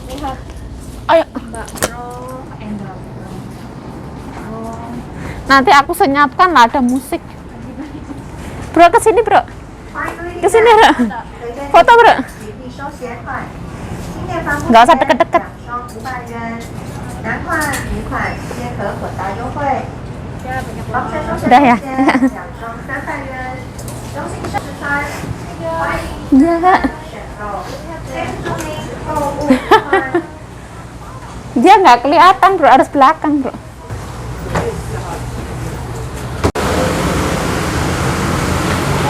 Lihat Ayo. Mbak Bro, Mbak Bro. Nanti aku senyapkan lah ada musik. Bro ke sini, Bro. Ke sini, Bro. Foto, Bro. Nggak usah deket-deket. Udah ya? Iya, Kak. Dia nggak kelihatan, Bro. Harus belakang, Bro.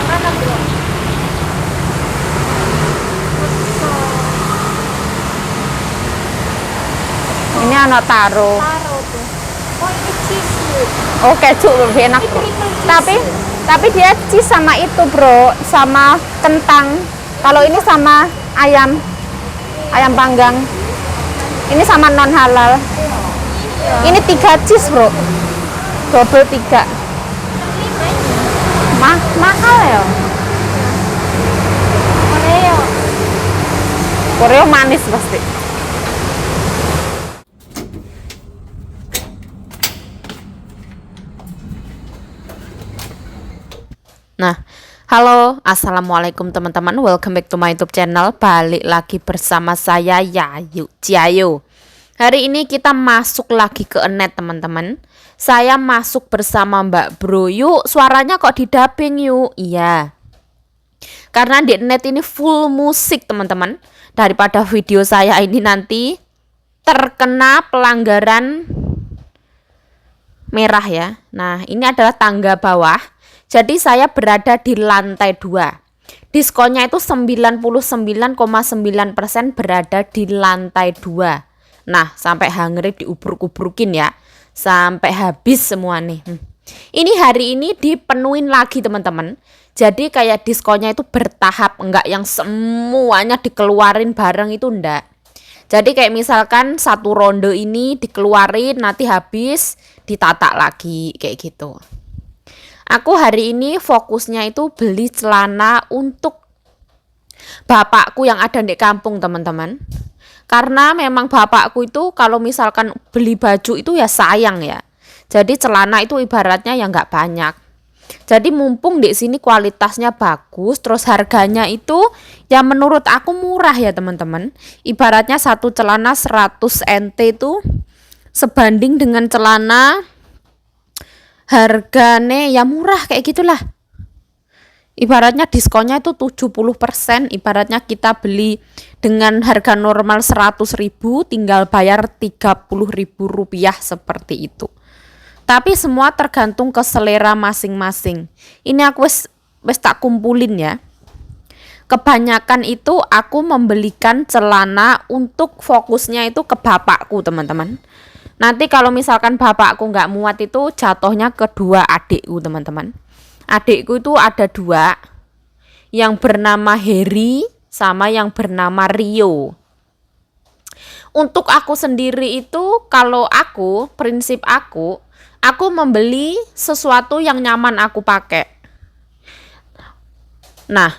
Mana Bro? Ini anak taro. Taruh tuh. Oh ini cheese. Oh, keju lebih enak, Bro. Tapi dia cheese sama itu, Bro, sama kentang. Kalau ini sama ayam panggang. Ini sama non halal. Ini 3 cheese, Bro. Double 3. Mahal ya. Oreo. Koreo manis pasti. Nah, halo, assalamualaikum teman-teman. Welcome back to my YouTube channel. Balik lagi bersama saya Yayu Ciayo. Hari ini kita masuk lagi ke Enet, teman-teman. Saya masuk bersama Mbak Bro. Yuk, suaranya kok didubbing yuk? Iya. Karena di Enet ini full musik, teman-teman. Daripada video saya ini nanti terkena pelanggaran merah ya. Nah, ini adalah tangga bawah. Jadi saya berada di lantai 2. Diskonnya itu 99,9% berada di lantai 2. Nah, sampai hangre diubruk-ubrukin ya. Sampai habis semua nih. Ini hari ini dipenuhin lagi, teman-teman. Jadi kayak diskonnya itu bertahap, enggak yang semuanya dikeluarin bareng itu enggak. Jadi kayak misalkan satu ronde ini dikeluarin, nanti habis ditata lagi kayak gitu. Aku hari ini fokusnya itu beli celana untuk bapakku yang ada di kampung, teman-teman. Karena memang bapakku itu kalau misalkan beli baju itu ya sayang ya. Jadi celana itu ibaratnya ya nggak banyak. Jadi mumpung di sini kualitasnya bagus, terus harganya itu ya menurut aku murah ya, teman-teman. Ibaratnya satu celana 100 NT itu sebanding dengan celana harganya ya murah kayak gitulah. Ibaratnya diskonnya itu 70%, ibaratnya kita beli dengan harga normal 100.000 tinggal bayar 30.000 rupiah seperti itu. Tapi semua tergantung ke selera masing-masing. Ini aku wes tak kumpulin ya. Kebanyakan itu aku membelikan celana untuk fokusnya itu ke bapakku, teman-teman. Nanti kalau misalkan bapakku nggak muat itu jatuhnya ke 2 adikku, teman-teman. Adikku itu ada 2, yang bernama Heri sama yang bernama Rio. Untuk aku sendiri itu, kalau aku, prinsip aku membeli sesuatu yang nyaman aku pakai. Nah,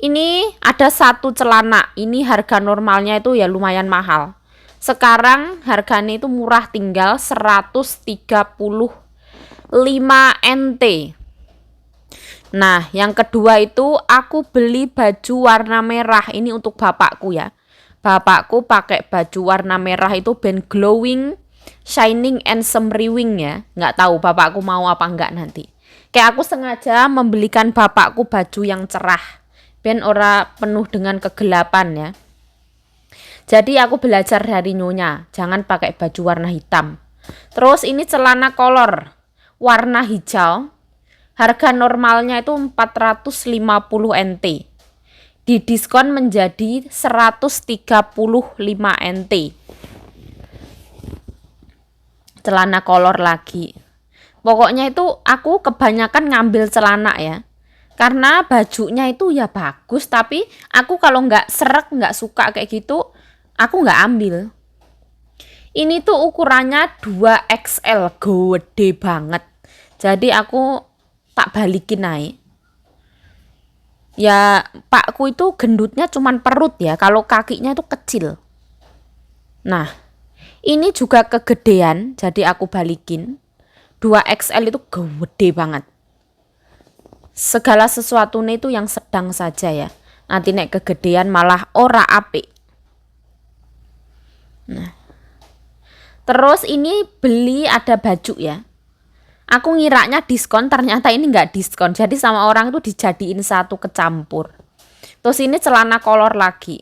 ini ada satu celana, ini harga normalnya itu ya lumayan mahal. Sekarang harganya itu murah, tinggal 135 NT. Nah, yang kedua itu aku beli baju warna merah. Ini untuk bapakku ya. Bapakku pakai baju warna merah itu ben glowing, shining and semriwing ya. Nggak tahu bapakku mau apa enggak nanti. Kayak aku sengaja membelikan bapakku baju yang cerah. Ben ora penuh dengan kegelapan ya. Jadi aku belajar dari nyonya, jangan pakai baju warna hitam. Terus ini celana kolor warna hijau. Harga normalnya itu 450 NT. Didiskon menjadi 135 NT. Celana kolor lagi. Pokoknya itu aku kebanyakan ngambil celana ya. Karena bajunya itu ya bagus, tapi aku kalau nggak srek, nggak suka kayak gitu, aku nggak ambil. Ini tuh ukurannya 2XL, gede banget. Jadi aku tak balikin naik. Ya pakku itu gendutnya cuman perut ya, kalau kakinya itu kecil. Nah, ini juga kegedean, jadi aku balikin. 2XL itu gede banget. Segala sesuatu itu yang sedang saja ya. Nanti nek kegedean malah ora apik. Nah, terus ini beli ada baju ya. Aku ngiranya diskon, ternyata ini nggak diskon. Jadi sama orang itu dijadiin satu kecampur. Terus ini celana kolor lagi.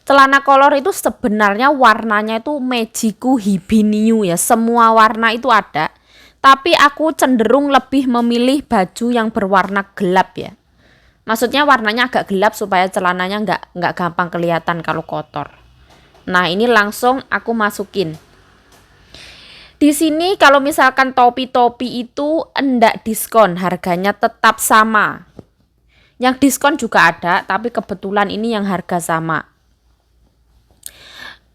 Celana kolor itu sebenarnya warnanya itu Mejiku Hibiniu ya. Semua warna itu ada. Tapi aku cenderung lebih memilih baju yang berwarna gelap ya. Maksudnya warnanya agak gelap supaya celananya nggak gampang kelihatan kalau kotor. Nah ini langsung aku masukin. Di sini kalau misalkan topi-topi itu enggak diskon, harganya tetap sama. Yang diskon juga ada, tapi kebetulan ini yang harga sama.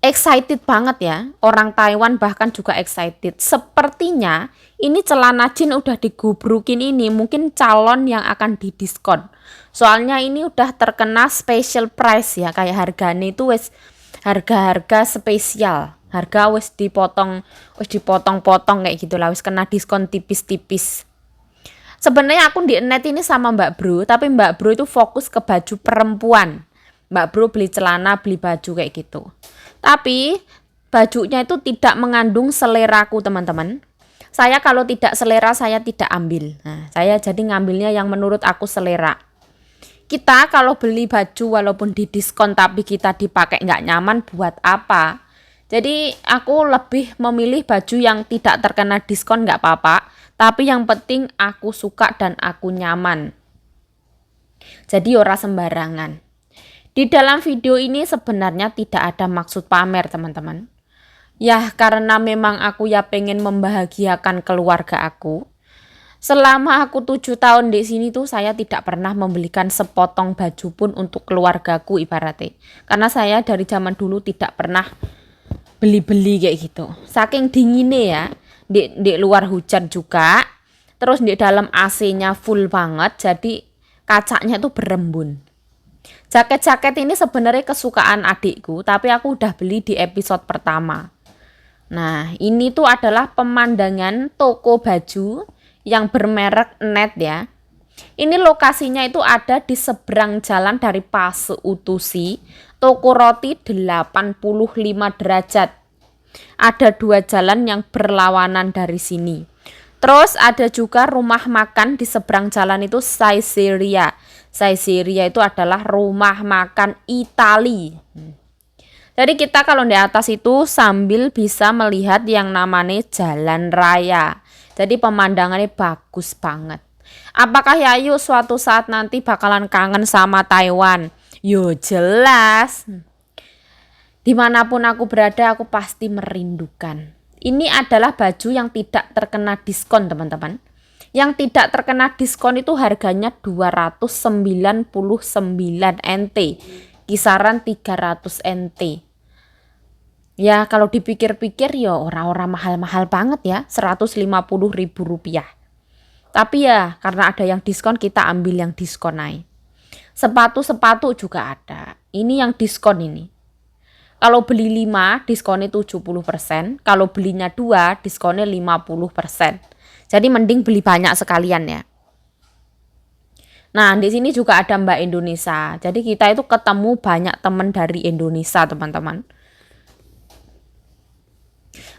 Excited banget ya, orang Taiwan bahkan juga excited. Sepertinya ini celana jeans udah digubrukin ini, mungkin calon yang akan didiskon. Soalnya ini udah terkena special price ya, kayak harganya itu wes harga-harga spesial. Harga wes dipotong-potong kayak gitulah, wes kena diskon tipis-tipis. Sebenarnya aku di net ini sama Mbak Bro, tapi Mbak Bro itu fokus ke baju perempuan. Mbak Bro beli celana, beli baju kayak gitu. Tapi bajunya itu tidak mengandung seleraku teman-teman. Saya kalau tidak selera saya tidak ambil. Nah, saya jadi ngambilnya yang menurut aku selera. Kita kalau beli baju walaupun di diskon tapi kita dipakai nggak nyaman buat apa? Jadi aku lebih memilih baju yang tidak terkena diskon nggak apa-apa. Tapi yang penting aku suka dan aku nyaman. Jadi ora sembarangan. Di dalam video ini sebenarnya tidak ada maksud pamer teman-teman. Ya karena memang aku ya pengen membahagiakan keluarga aku. Selama aku 7 tahun di sini tuh saya tidak pernah membelikan sepotong baju pun untuk keluargaku ibaratnya. Karena saya dari zaman dulu tidak pernah beli-beli kayak gitu. Saking dinginnya ya, di luar hujan juga. Terus di dalam AC-nya full banget, jadi kacanya tuh berembun. Jaket-jaket ini sebenarnya kesukaan adikku, tapi aku udah beli di episode pertama. Nah, ini tuh adalah pemandangan toko baju yang bermerek Net ya. Ini lokasinya itu ada di seberang jalan dari Pase Utusi, toko roti 85 derajat. Ada 2 jalan yang berlawanan dari sini. Terus ada juga rumah makan di seberang jalan itu Saizeriya. Saizeriya itu adalah rumah makan Itali. Jadi kita kalau di atas itu sambil bisa melihat yang namanya jalan raya. Jadi pemandangannya bagus banget. Apakah Yayu suatu saat nanti bakalan kangen sama Taiwan? Yo jelas. Dimanapun aku berada aku pasti merindukan. Ini adalah baju yang tidak terkena diskon teman-teman. Yang tidak terkena diskon itu harganya 299 NT. Kisaran 300 NT. Ya kalau dipikir-pikir ya orang-orang mahal-mahal banget ya. 150.000 rupiah. Tapi ya karena ada yang diskon kita ambil yang diskon aja. Sepatu-sepatu juga ada. Ini yang diskon ini. Kalau beli 5 diskonnya 70%. Kalau belinya 2 diskonnya 50%. Jadi mending beli banyak sekalian ya. Nah di sini juga ada Mbak Indonesia. Jadi kita itu ketemu banyak teman dari Indonesia teman-teman.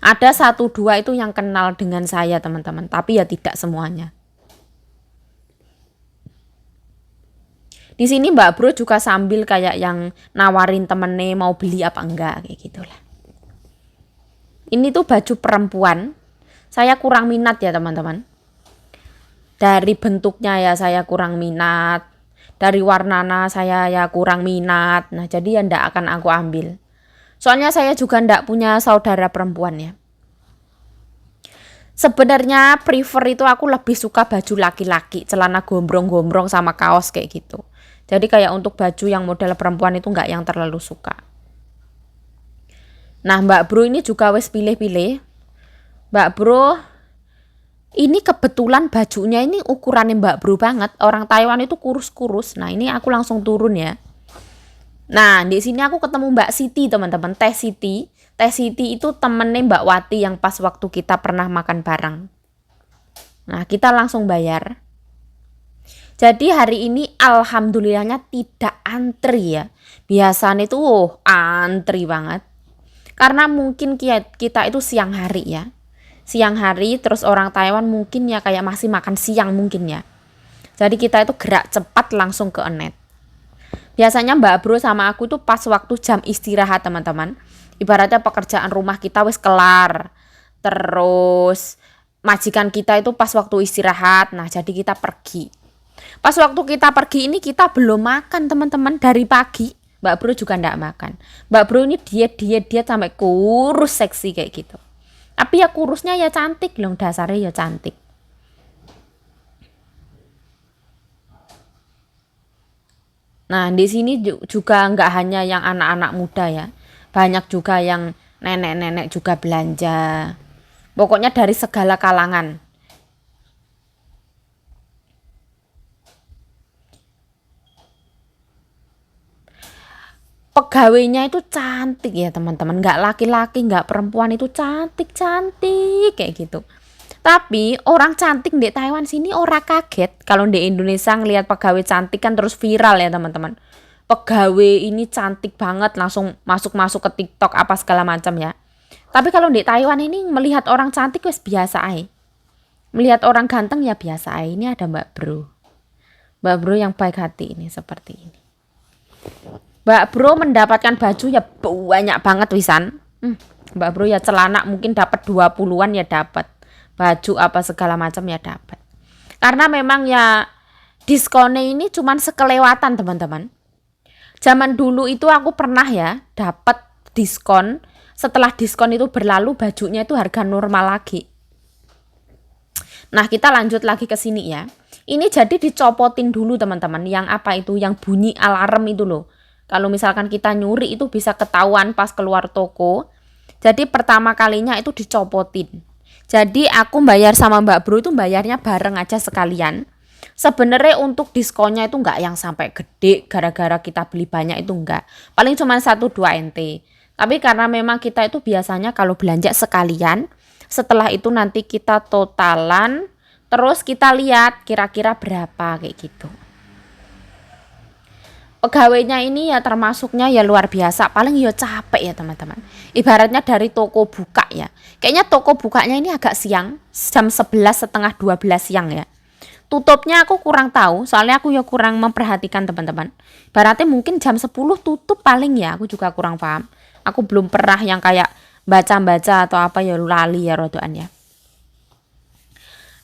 Ada 1-2 itu yang kenal dengan saya teman-teman. Tapi ya tidak semuanya. Di sini Mbak Bro juga sambil kayak yang nawarin temennya mau beli apa enggak kayak gitulah. Ini tuh baju perempuan. Saya kurang minat ya teman-teman. Dari bentuknya ya saya kurang minat. Dari warnanya saya ya kurang minat. Nah jadi ya ndak akan aku ambil. Soalnya saya juga ndak punya saudara perempuan ya. Sebenarnya prefer itu aku lebih suka baju laki-laki. Celana gombrong-gombrong sama kaos kayak gitu. Jadi kayak untuk baju yang model perempuan itu nggak yang terlalu suka. Nah Mbak Bro ini juga wes pilih-pilih. Mbak Bro ini kebetulan bajunya ini ukurannya Mbak Bro banget. Orang Taiwan itu kurus-kurus. Nah ini aku langsung turun ya. Nah, di sini aku ketemu Mbak Siti, teman-teman. Teh Siti. Teh Siti itu temennya Mbak Wati yang pas waktu kita pernah makan bareng. Nah, kita langsung bayar. Jadi hari ini alhamdulillahnya tidak antri ya. Biasanya itu antri banget. Karena mungkin kita itu siang hari ya. Siang hari terus orang Taiwan mungkin ya kayak masih makan siang mungkin ya. Jadi kita itu gerak cepat langsung ke Enet. Biasanya Mbak Bro sama aku tuh pas waktu jam istirahat teman-teman. Ibaratnya pekerjaan rumah kita wis kelar. Terus majikan kita itu pas waktu istirahat. Nah jadi kita pergi. Pas waktu kita pergi ini kita belum makan teman-teman dari pagi. Mbak Bro juga ndak makan. Mbak Bro ini diet sampai kurus seksi kayak gitu. Tapi ya kurusnya ya cantik loh, dasarnya ya cantik. Nah, di sini juga nggak hanya yang anak-anak muda ya. Banyak juga yang nenek-nenek juga belanja. Pokoknya dari segala kalangan. Pegawainya itu cantik ya teman-teman. Nggak laki-laki, nggak perempuan, itu cantik-cantik kayak gitu. Tapi orang cantik di Taiwan sini ora kaget kalau di Indonesia ngelihat pegawai cantik kan terus viral ya teman-teman. Pegawai ini cantik banget langsung masuk-masuk ke TikTok apa segala macam ya. Tapi kalau di Taiwan ini melihat orang cantik wes biasa aja. Melihat orang ganteng ya biasa aja. Ini ada Mbak Bro. Mbak Bro yang baik hati ini seperti ini. Mbak Bro mendapatkan baju ya banyak banget wisan. Mbak Bro ya celana mungkin dapat 20-an ya dapat. Baju apa segala macam ya dapat. Karena memang ya diskonnya ini cuman sekelewatan teman-teman. Zaman dulu itu aku pernah ya dapat diskon. Setelah diskon itu berlalu bajunya itu harga normal lagi. Nah kita lanjut lagi ke sini ya. Ini jadi dicopotin dulu teman-teman. Yang apa itu? Yang bunyi alarm itu loh. Kalau misalkan kita nyuri itu bisa ketahuan pas keluar toko. Jadi pertama kalinya itu dicopotin. Jadi aku bayar sama Mbak Bro itu bayarnya bareng aja sekalian. Sebenarnya untuk diskonnya itu enggak yang sampai gede gara-gara kita beli banyak itu enggak. Paling cuma 1-2 NT. Tapi karena memang kita itu biasanya kalau belanja sekalian, setelah itu nanti kita totalan, terus kita lihat kira-kira berapa kayak gitu. Pegawainya ini ya termasuknya ya luar biasa, paling ya capek ya teman-teman. Ibaratnya dari toko buka ya. Kayaknya toko bukanya ini agak siang, jam 11 setengah 12 siang ya. Tutupnya aku kurang tahu, soalnya aku ya kurang memperhatikan teman-teman. Ibaratnya mungkin jam 10 tutup paling ya, aku juga kurang paham. Aku belum pernah yang kayak baca-baca atau apa ya lali ya rodoan ya.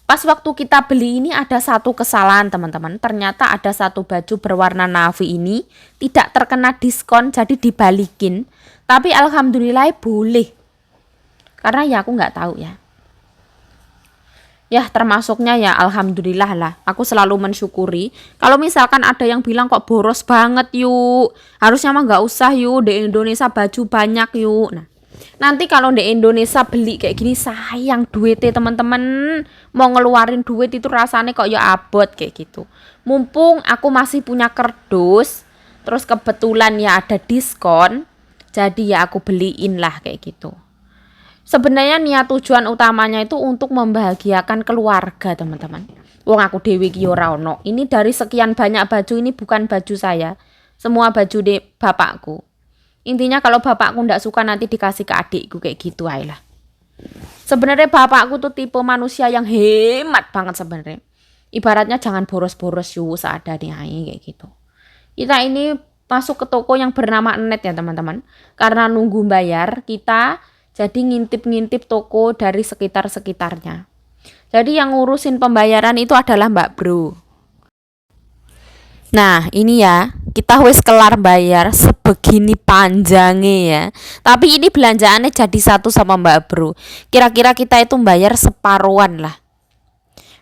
Pas waktu kita beli ini ada satu kesalahan teman-teman. Ternyata ada satu baju berwarna navy ini tidak terkena diskon jadi dibalikin. Tapi alhamdulillah boleh. Karena ya aku nggak tahu ya. Ya termasuknya ya alhamdulillah lah. Aku selalu mensyukuri. Kalau misalkan ada yang bilang kok boros banget yuk. Harusnya mah nggak usah yuk. Di Indonesia baju banyak yuk. Nah. Nanti kalau di Indonesia beli kayak gini sayang duitnya teman-teman. Mau ngeluarin duit itu rasanya kok ya abot kayak gitu. Mumpung aku masih punya kerdus, terus kebetulan ya ada diskon, jadi ya aku beliin lah kayak gitu. Sebenarnya niat tujuan utamanya itu untuk membahagiakan keluarga teman-teman. Wong aku dewe ki ora ono. Ini dari sekian banyak baju ini bukan baju saya. Semua baju de bapakku. Intinya kalau bapakku ndak suka nanti dikasih ke adikku kayak gitu aja lah. Sebenarnya bapakku tuh tipe manusia yang hemat banget sebenarnya. Ibaratnya jangan boros-boros yuk seadanya kayak gitu. Kita ini masuk ke toko yang bernama Enet ya teman-teman. Karena nunggu bayar kita jadi ngintip-ngintip toko dari sekitar-sekitarnya. Jadi yang ngurusin pembayaran itu adalah Mbak Bro. Nah ini ya, kita wis kelar bayar sebegini panjangnya ya. Tapi ini belanjaannya jadi satu sama Mbak Bro. Kira-kira kita itu bayar separuhan lah.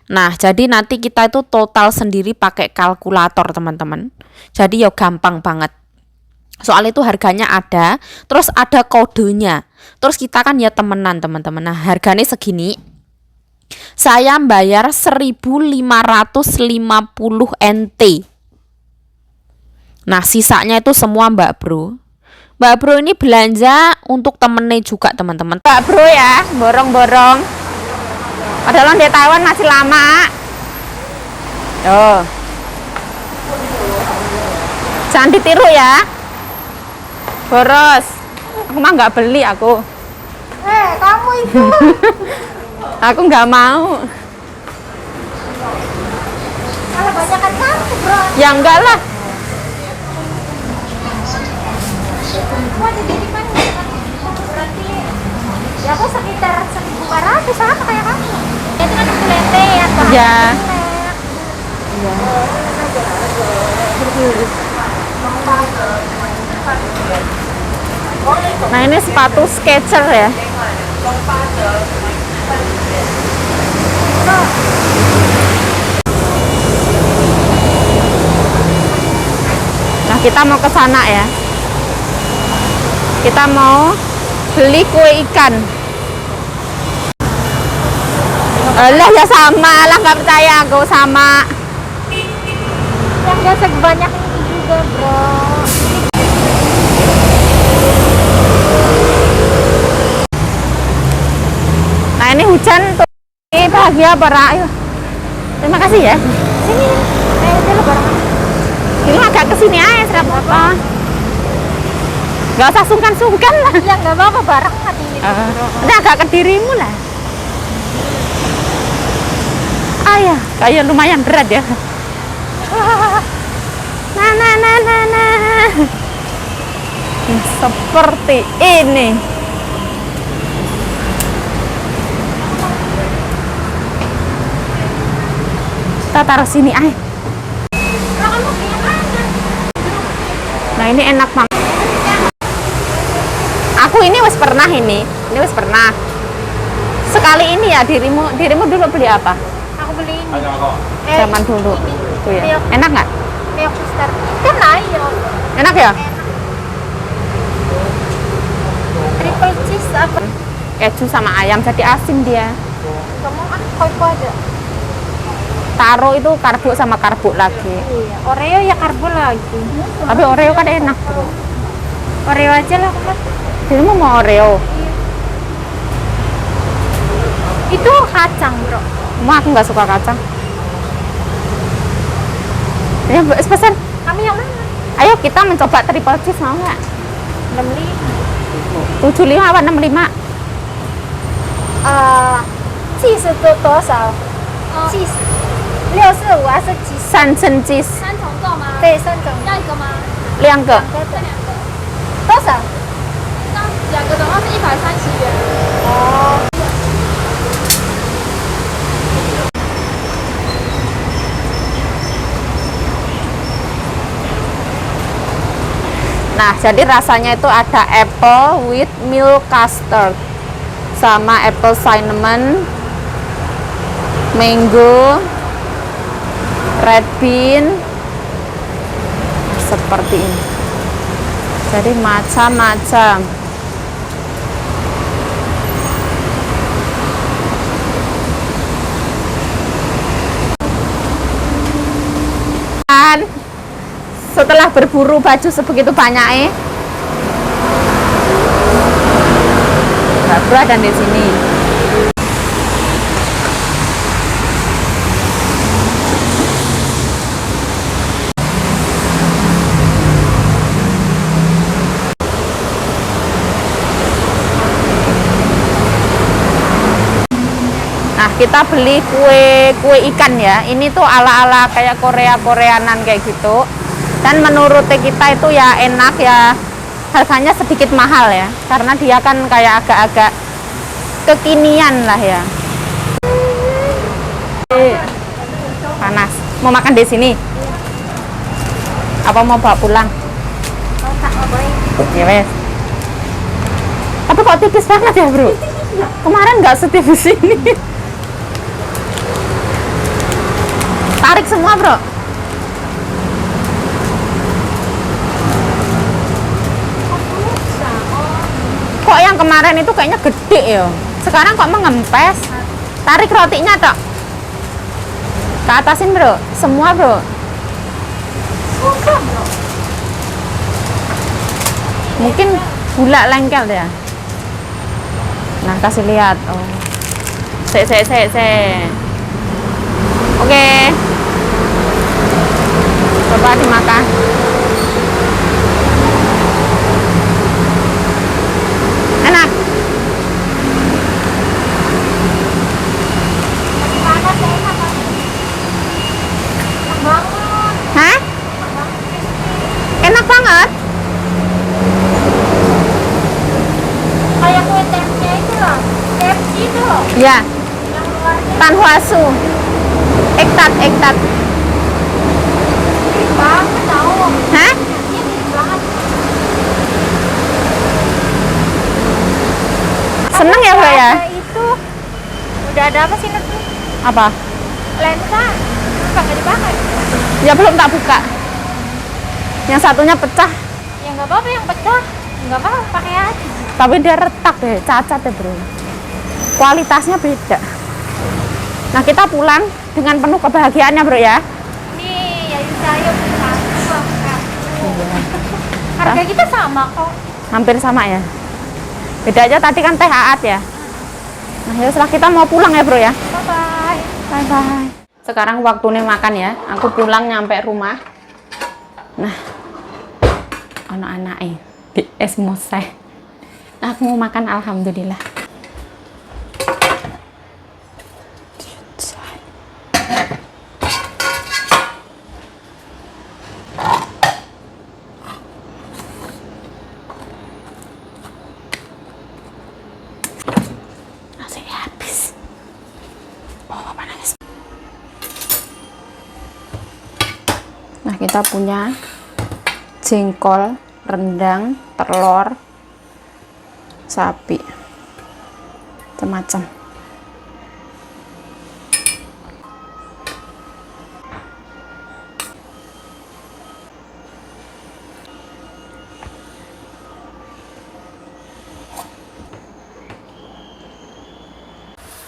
Nah jadi nanti kita itu total sendiri pakai kalkulator teman-teman. Jadi ya gampang banget. Soal itu harganya ada, terus ada kodenya. Terus kita kan ya temenan teman-teman. Nah harganya segini. Saya bayar 1.550 NT. Nah, sisanya itu semua Mbak Bro. Mbak Bro ini belanja untuk temennya juga teman-teman. Mbak Bro ya, borong-borong. Padahal di Taiwan masih lama. Oh. Jangan ditiru ya. Boros. Aku mah nggak beli aku. Kamu itu. Aku nggak mau. Kalau banyakan kamu, bro. Ya enggak lah. Mau jadi di mana? Berarti ya aku sekitar 1.400 sama kayak kamu. Itu kan aku lete ya, Pak. Ya. Nah, ini sepatu Skechers ya. Nah, kita mau ke sana ya. Kita mau beli kue ikan. Alah ya sama lah, nggak percaya aku sama. Yang gak sebanyak itu juga, bro. Nah, ini hujan tuh. Ini bahagia para. Ayo. Terima kasih ya. Sini. Udah lo bareng. Ini agak kesini aja, serap apa? Gak usah sungkan-sungkan lah. Ya nggak apa-apa bareng hati ini. Udah agak ke dirimu lah. Ayah, kayak lumayan berat ya. Nah. Seperti ini. Kita taruh sini aja. Nah, ini enak banget. Aku ini wis pernah ini wis pernah. Sekali ini ya dirimu dulu beli apa? Aku beli ini. Zaman dulu. Tuh ya. Enak nggak? Milk Star. Kan ayo. Enak ya? Triple cheese apa? Keju sama ayam jadi asin dia. Kamu kau ada. Taro itu karbo sama karbo lagi. Iya. Oreo ya karbo lagi. Tapi Oreo kan enak bro. Oreo aja lah kan. Dirimu mau Oreo? Itu kacang, bro. Mau aku nggak suka kacang. Ya pesan. Kamu yang mana? Ayo kita mencoba triple cheese mau nggak? 65. 75 apa 65? cheese itu多少？cheese 65还是70？三层 cheese 三重奏吗？对，3种。要一个吗？两个。这两个，多少？这样两个总共是130元。哦。Nah, jadi rasanya itu ada apple with milk custard sama apple cinnamon, mango, red bean, seperti ini. Jadi macam-macam. Setelah berburu baju sebegitu banyaknya, Mbak Bro ada di sini. Nah, kita beli kue ikan ya. Ini tuh ala-ala kayak Koreanan kayak gitu. Dan menurut kita itu ya enak ya, harganya sedikit mahal ya, karena dia kan kayak agak-agak kekinian lah ya. Panas. Mau makan di sini? Apa mau bawa pulang? Ya wes. Tapi kok tipis banget ya bro? Kemarin nggak setipis ini. Tarik semua bro. Kok yang kemarin itu kayaknya gede ya, sekarang kok mengempes. Tarik rotinya tok ke atasin bro, semua bro. Mungkin gula lengkel ya. Nah, kasih lihat. Oh. Se. Oke. Coba dimakan. Enak. Panas ya, enak banget. Enak banget. Hah? Enak banget. Kayak kue tempe itu loh. KFC itu loh. Ya, Yang luarnya Tanhuasu. Ektat. mirip banget tau. Hah? Iya mirip banget. Seneng ya, Bro ya? Ada itu. Udah ada apa sih nanti? Apa? Lensa. Apa nggak dipakai? Ya belum tak buka. Yang satunya pecah, Ya nggak apa-apa yang pecah. Nggak apa-apa pakai aja. tapi dia retak deh, cacat ya, Bro. Kualitasnya beda. Nah, kita pulang dengan penuh kebahagiaan ya, Bro ya. Nih, ya saya beli satu. Harga kita sama kok. Hampir sama ya. Beda aja tadi kan teh Aat ya. Nah, ya setelah kita mau pulang ya, Bro ya. Bye-bye. Bye. Sekarang waktunya makan ya. Aku pulang nyampe rumah. Nah, anak-anaknya di es moseh. Nah, aku mau makan alhamdulillah. Nasi habis. Oh, panas. Nah, kita punya jengkol, rendang, telur, sapi, macam-macam.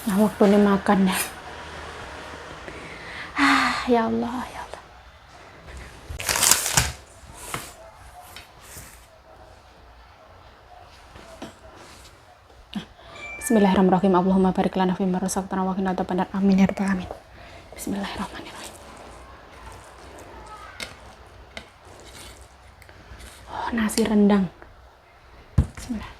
Nah, waktu ini makan ya. Ya Allah, ya Allah. Bismillahirrahmanirrahim. Allahumma barik lana fima razaqtana wa qina adzabannar. Amin ya rabbal alamin. Bismillahirrahmanirrahim. Oh, nasi rendang. Bismillah.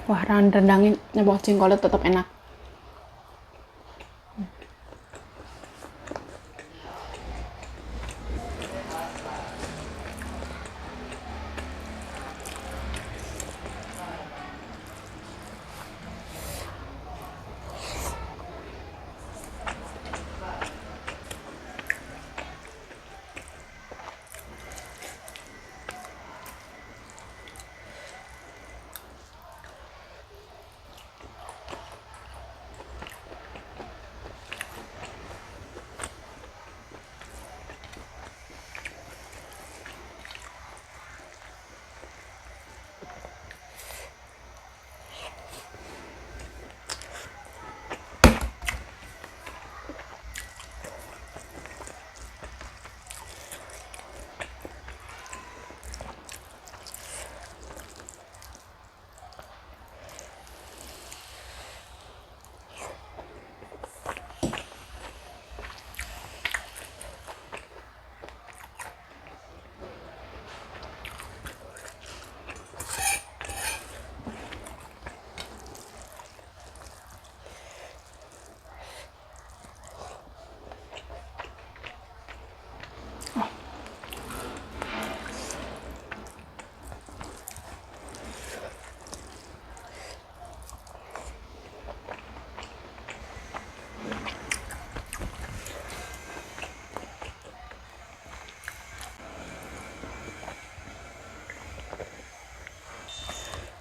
Wah, rendangin nyebok jengkolnya tetap enak.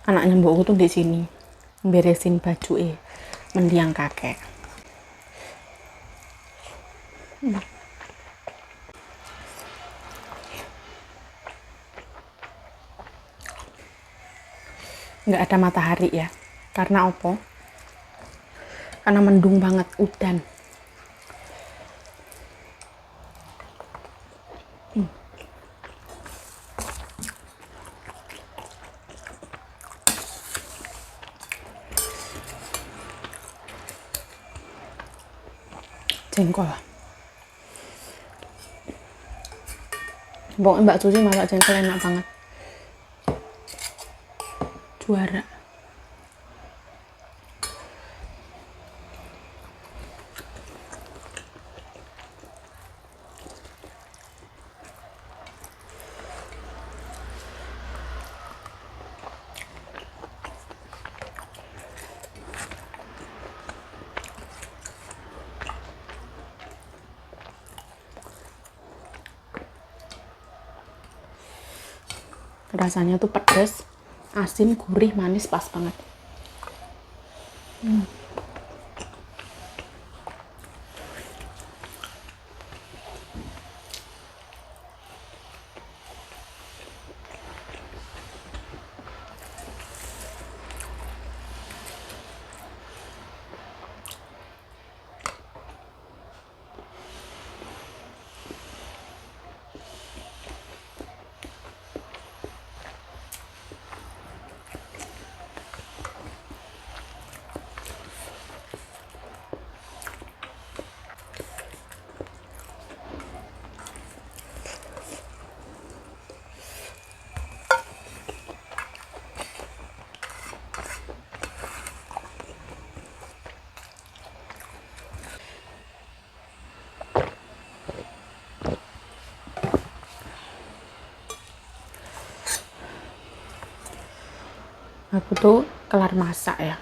Anaknya mbokku tuh di sini beresin baju mendiang kakek. Nggak ada matahari ya, karena apa? Karena mendung banget, udan. Jengkol. Pokoknya Mbak Susi masak jengkol enak banget. Juara. Rasanya tuh pedas, asin, gurih, manis, pas banget. Aku tuh kelar masak ya,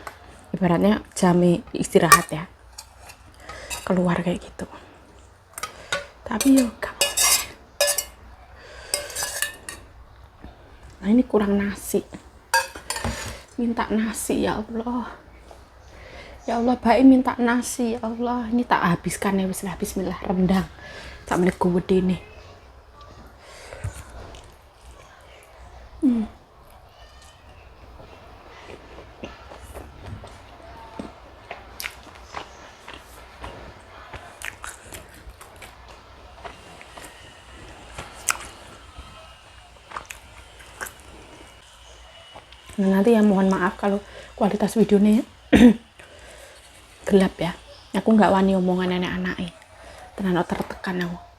ibaratnya jam istirahat ya, keluar kayak gitu. Tapi yo gak boleh. Nah ini kurang nasi, minta nasi ya Allah. Ya Allah, baik minta nasi ya Allah. Ini tak habiskan ya, bismillah, rendang tak menit gede nih. Nah, nanti ya mohon maaf kalau kualitas videonya gelap ya. Aku nggak wani omongan anak-anak tenan tertekan aku.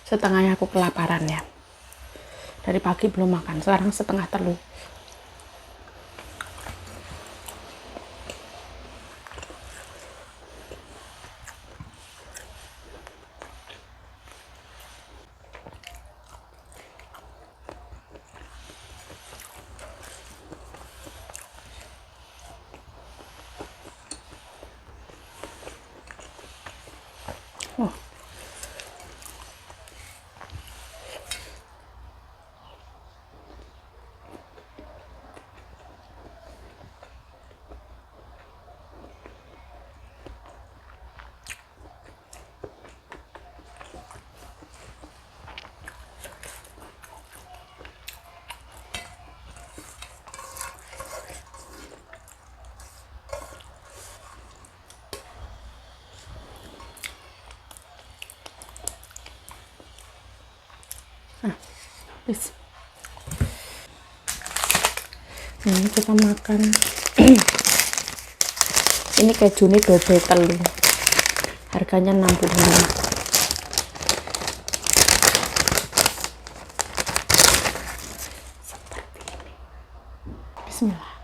Setengahnya aku kelaparan ya. Dari pagi belum makan, sekarang setengah telu. Oh. Please. Ini kita makan. Ini kejunya double telur. Harganya 65. Seperti ini. Bismillah.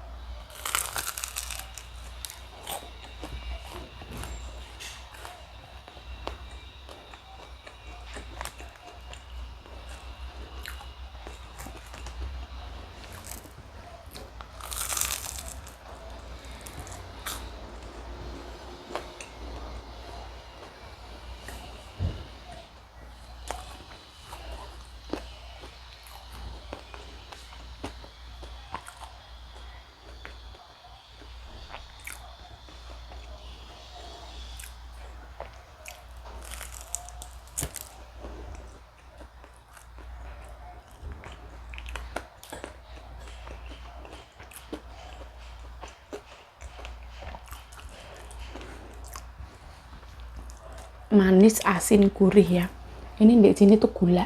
Manis, asin, gurih ya. Ini di sini tuh gula,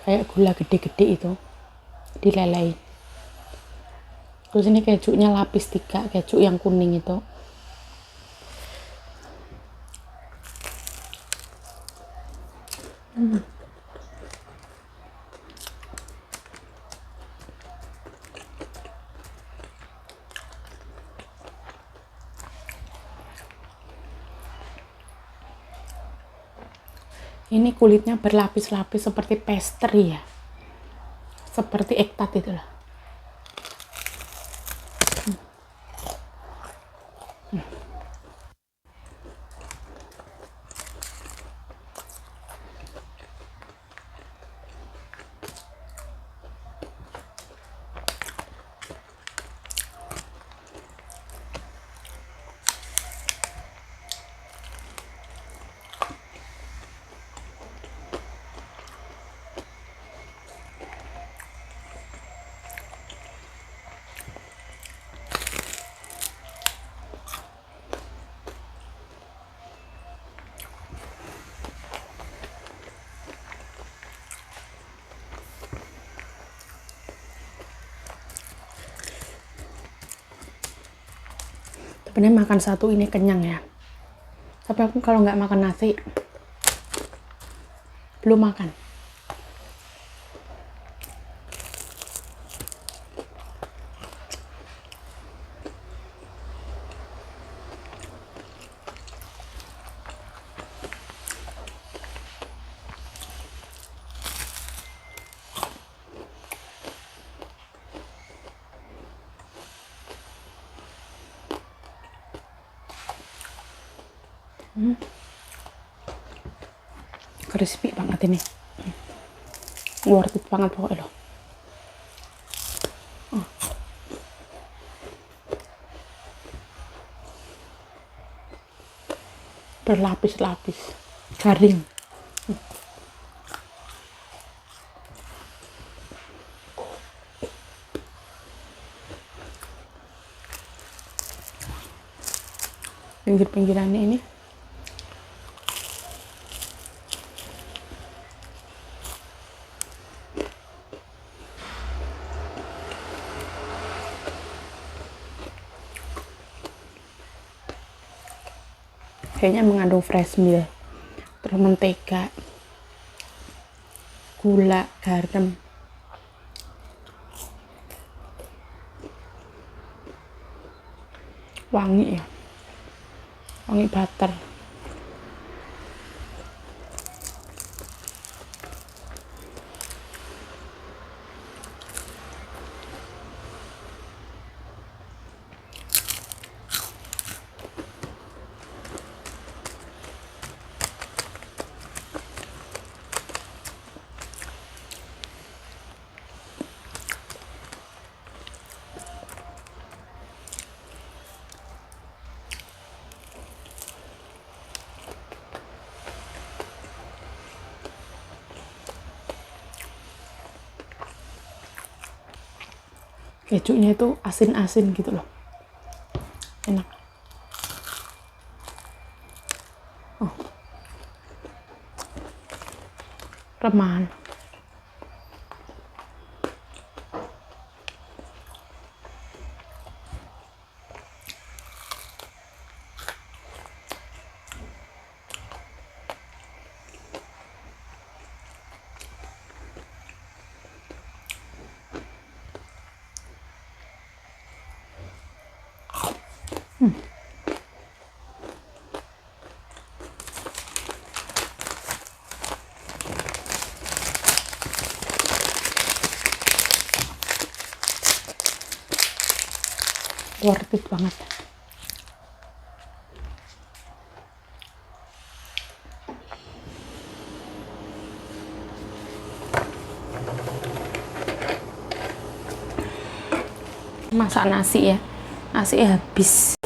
kayak gula gede-gede itu dilelehin. Terus ini kejunya lapis 3, keju yang kuning itu. Ini kulitnya berlapis-lapis seperti pastry ya, seperti ektat itu lah. Sebenarnya makan satu ini kenyang ya, tapi aku kalau nggak makan nasi belum makan. Crispy banget ini, worth it banget pokoknya loh. Berlapis-lapis, garing. Pinggir-pinggirannya ini kayaknya mengandung fresh milk, terus mentega, gula, garam. Wangi ya, wangi butter. Kejunya itu asin-asin gitu loh, enak. Oh, remahan. worth it banget. Masak nasi ya, nasi habis.